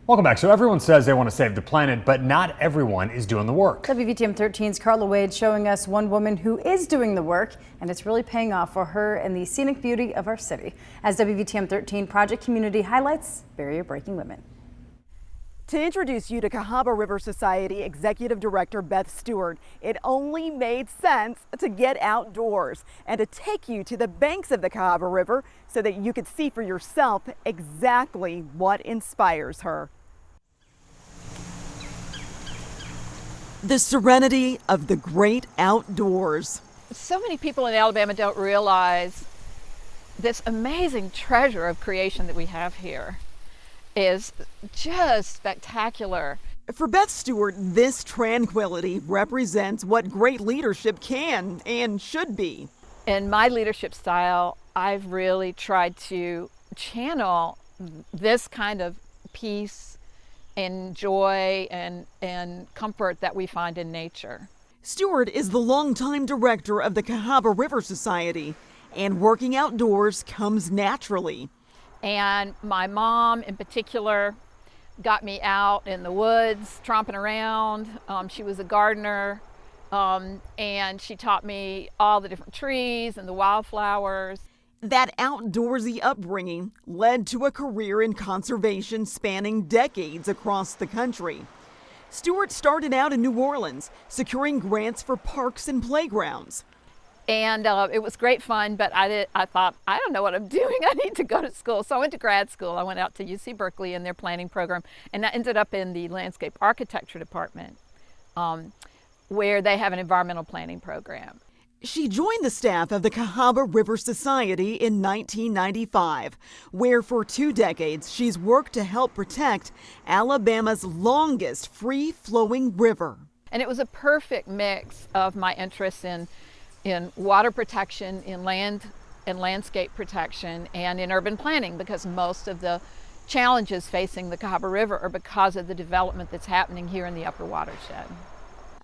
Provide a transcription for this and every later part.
Welcome back. So everyone says they want to save the planet, but not everyone is doing the work. WVTM 13's Carla Wade showing us one woman who is doing the work, and it's really paying off for her and the scenic beauty of our city. As WVTM 13 Project Community highlights barrier-breaking women. To introduce you to Cahaba River Society Executive Director Beth Stewart, it only made sense to get outdoors and to take you to the banks of the Cahaba River so that you could see for yourself exactly what inspires her. The serenity of the great outdoors. So many people in Alabama don't realize this amazing treasure of creation that we have here is just spectacular. For Beth Stewart, this tranquility represents what great leadership can and should be. In my leadership style, I've really tried to channel this kind of peace and joy and comfort that we find in nature. Stewart is the longtime director of the Cahaba River Society, and working outdoors comes naturally. And my mom in particular got me out in the woods, tromping around. She was a gardener, and she taught me all the different trees and the wildflowers. That outdoorsy upbringing led to a career in conservation spanning decades across the country. Stewart started out in New Orleans, securing grants for parks and playgrounds. And it was great fun, but I thought, I don't know what I'm doing. I need to go to school. So I went to grad school. I went out to UC Berkeley in their planning program, and I ended up in the landscape architecture department, where they have an environmental planning program. She joined the staff of the Cahaba River Society in 1995, where for 2 decades she's worked to help protect Alabama's longest free-flowing river. And it was a perfect mix of my interests in water protection, in land and landscape protection, and in urban planning, because most of the challenges facing the Cahaba River are because of the development that's happening here in the upper watershed.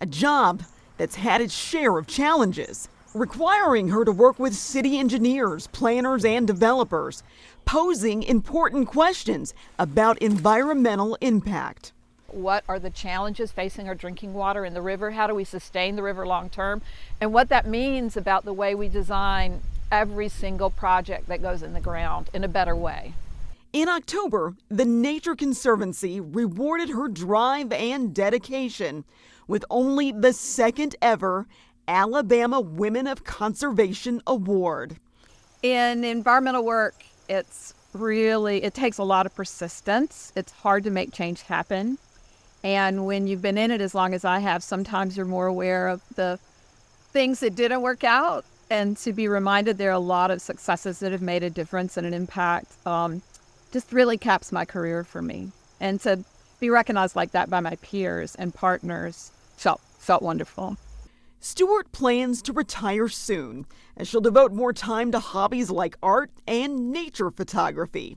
A job that's had its share of challenges, requiring her to work with city engineers, planners, and developers, posing important questions about environmental impact. What are the challenges facing our drinking water in the river? How do we sustain the river long term? And what that means about the way we design every single project that goes in the ground in a better way. In October, the Nature Conservancy rewarded her drive and dedication with only the second ever Alabama Women of Conservation Award. In environmental work, it takes a lot of persistence. It's hard to make change happen. And when you've been in it as long as I have, sometimes you're more aware of the things that didn't work out, and to be reminded there are a lot of successes that have made a difference and an impact just really caps my career for me. And to be recognized like that by my peers and partners felt wonderful. Stewart plans to retire soon, as she'll devote more time to hobbies like art and nature photography.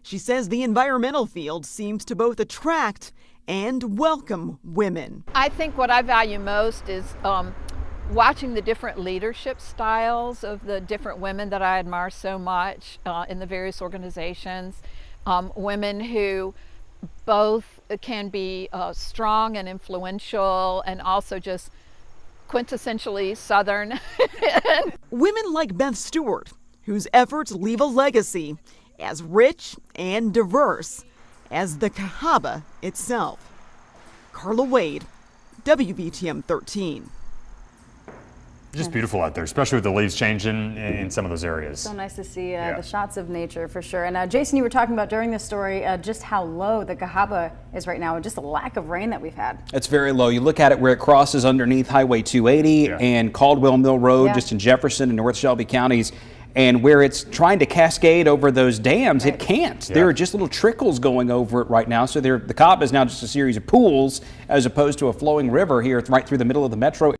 She says the environmental field seems to both attract and welcome women. I think what I value most is watching the different leadership styles of the different women that I admire so much in the various organizations. Women who both can be strong and influential, and also just quintessentially Southern. Women like Beth Stewart, whose efforts leave a legacy as rich and diverse as the Cahaba itself. Carla Wade, WVTM 13. Just beautiful out there, especially with the leaves changing in some of those areas. So nice to see the shots of nature for sure. And Jason, you were talking about during this story just how low the Cahaba is right now, and just the lack of rain that we've had. It's very low. You look at it where it crosses underneath Highway 280 and Caldwell Mill Road, just in Jefferson and North Shelby counties. And where it's trying to cascade over those dams, it can't. There are just little trickles going over it right now. So the Cahaba is now just a series of pools as opposed to a flowing river here right through the middle of the metro.